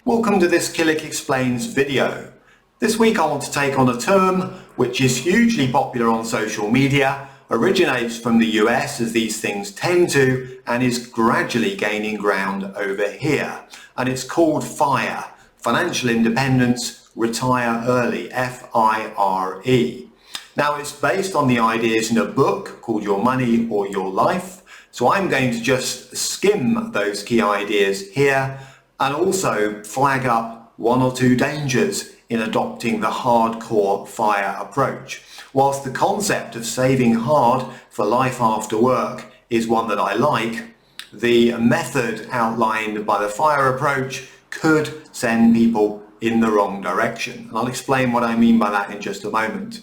Welcome to this Killick Explains video. This week I want to take on a term which is hugely popular on social media, originates from the US as these things tend to, and is gradually gaining ground over here. And it's called FIRE, Financial Independence, Retire Early, F-I-R-E. Now it's based on the ideas in a book called Your Money or Your Life. So I'm going to just skim those key ideas here and also flag up one or two dangers in adopting the hardcore FIRE approach. Whilst the concept of saving hard for life after work is one that I like, the method outlined by the FIRE approach could send people in the wrong direction. And I'll explain what I mean by that in just a moment.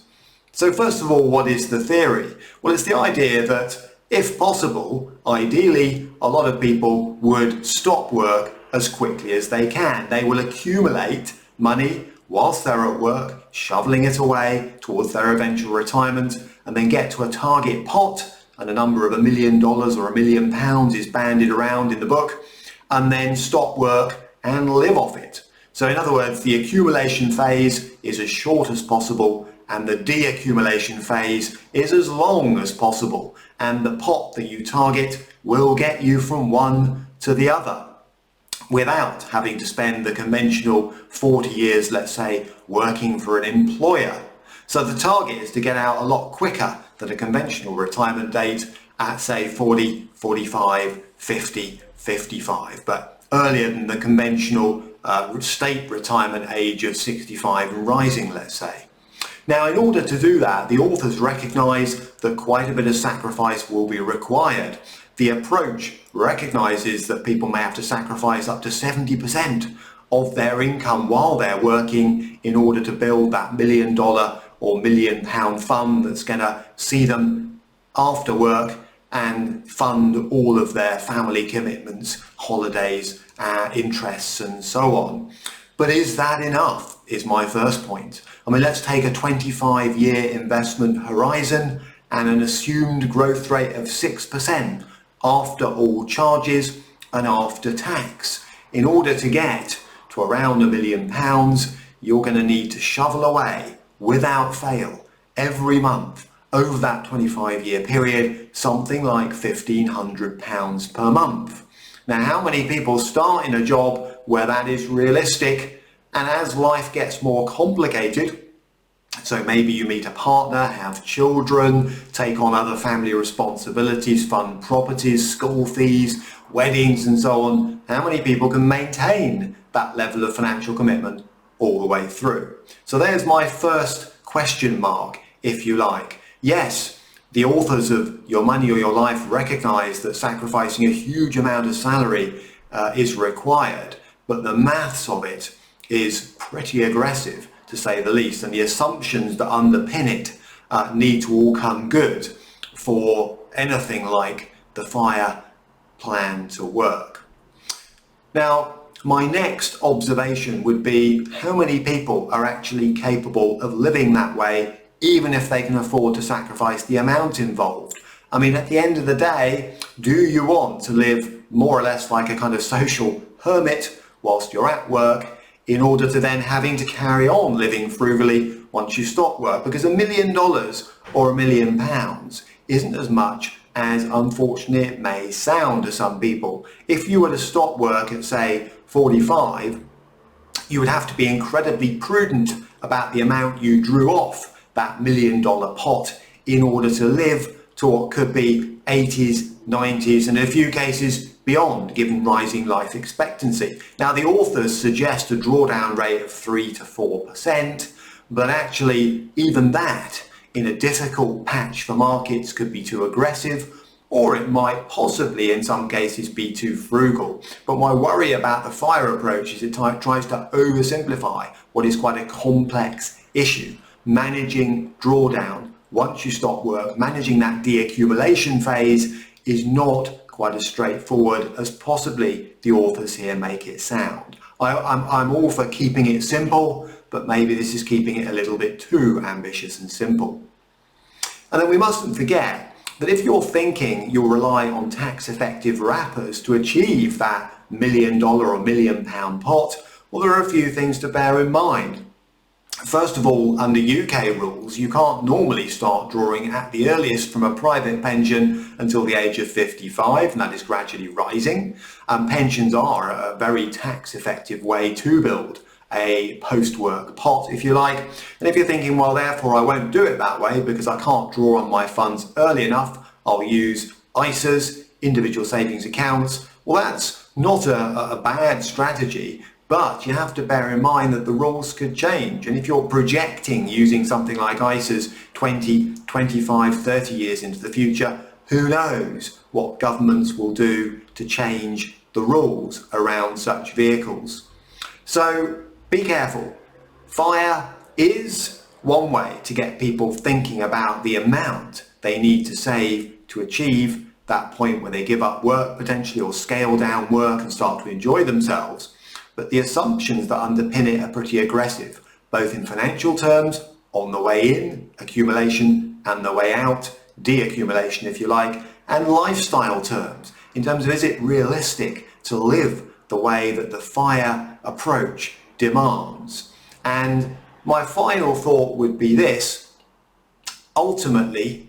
So first of all, what is the theory? Well, it's the idea that if possible, ideally, a lot of people would stop work as quickly as they can. They will accumulate money whilst they're at work, shoveling it away towards their eventual retirement, and then get to a target pot, and a number of $1 million or £1 million is bandied around in the book, and then stop work and live off it. So in other words, the accumulation phase is as short as possible, and the deaccumulation phase is as long as possible, and the pot that you target will get you from one to the other without having to spend the conventional 40 years, let's say, working for an employer. So the target is to get out a lot quicker than a conventional retirement date at, say, 40, 45, 50, 55, but earlier than the conventional state retirement age of 65 and rising, let's say. Now, in order to do that, the authors recognise that quite a bit of sacrifice will be required. The approach recognises that people may have to sacrifice up to 70% of their income while they're working in order to build that $1 million or £1 million fund that's going to see them after work and fund all of their family commitments, holidays, interests and so on. But is that enough, is my first point. I mean, let's take a 25-year investment horizon and an assumed growth rate of 6% after all charges and after tax. In order to get to around £1 million, you're going to need to shovel away without fail every month over that 25-year period, something like £1,500 per month. Now, how many people start in a job where that is realistic? And as life gets more complicated, so maybe you meet a partner, have children, take on other family responsibilities, fund properties, school fees, weddings and so on, how many people can maintain that level of financial commitment all the way through? So there's my first question mark, if you like. Yes, the authors of Your Money or Your Life recognise that sacrificing a huge amount of salary is required, but the maths of it is pretty aggressive, to say the least, and the assumptions that underpin it need to all come good for anything like the FIRE plan to work. Now, my next observation would be how many people are actually capable of living that way, even if they can afford to sacrifice the amount involved. I mean, at the end of the day, do you want to live more or less like a kind of social hermit whilst you're at work, in order to then having to carry on living frugally once you stop work? Because $1 million or £1 million isn't as much as, unfortunately, it may sound to some people. If you were to stop work at, say, 45, you would have to be incredibly prudent about the amount you drew off that $1 million pot in order to live to what could be 80s, 90s, and in a few cases beyond, given rising life expectancy. Now, the authors suggest a drawdown rate of 3 to 4%, but actually even that in a difficult patch for markets could be too aggressive, or it might possibly in some cases be too frugal. But my worry about the FIRE approach is it tries to oversimplify what is quite a complex issue. Managing drawdown once you stop work, managing that deaccumulation phase is not quite as straightforward as possibly the authors here make it sound. I'm all for keeping it simple, but maybe this is keeping it a little bit too ambitious and simple. And then we mustn't forget that if you're thinking you'll rely on tax-effective wrappers to achieve that $1 million or £1 million pot, Well, there are a few things to bear in mind. First of all, under UK rules, you can't normally start drawing at the earliest from a private pension until the age of 55, and that is gradually rising. Pensions are a very tax-effective way to build a post-work pot, if you like. And if you're thinking, well, therefore I won't do it that way because I can't draw on my funds early enough, I'll use ISAs, individual savings accounts. Well, that's not a bad strategy, but you have to bear in mind that the rules could change. And if you're projecting using something like ISAs 20, 25, 30 years into the future, who knows what governments will do to change the rules around such vehicles. So be careful. FIRE is one way to get people thinking about the amount they need to save to achieve that point where they give up work potentially or scale down work and start to enjoy themselves. But the assumptions that underpin it are pretty aggressive, both in financial terms, on the way in, accumulation, and the way out, deaccumulation if you like, and lifestyle terms, in terms of is it realistic to live the way that the FIRE approach demands. And my final thought would be this: ultimately,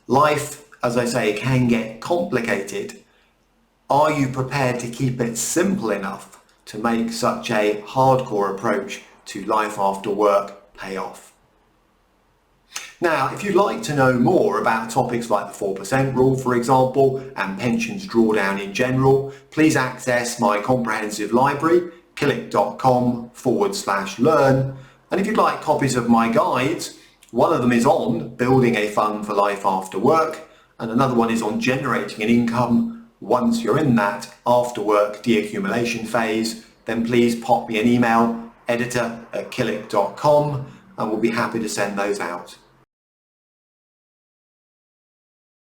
life, as I say, can get complicated. Are you prepared to keep it simple enough to make such a hardcore approach to life after work pay off? Now, if you'd like to know more about topics like the 4% rule, for example, and pensions drawdown in general, please access my comprehensive library, killick.com/learn. And if you'd like copies of my guides, one of them is on building a fund for life after work, and another one is on generating an income once you're in that after work deaccumulation phase. Then please pop me an email, editor@killick.com, and we'll be happy to send those out.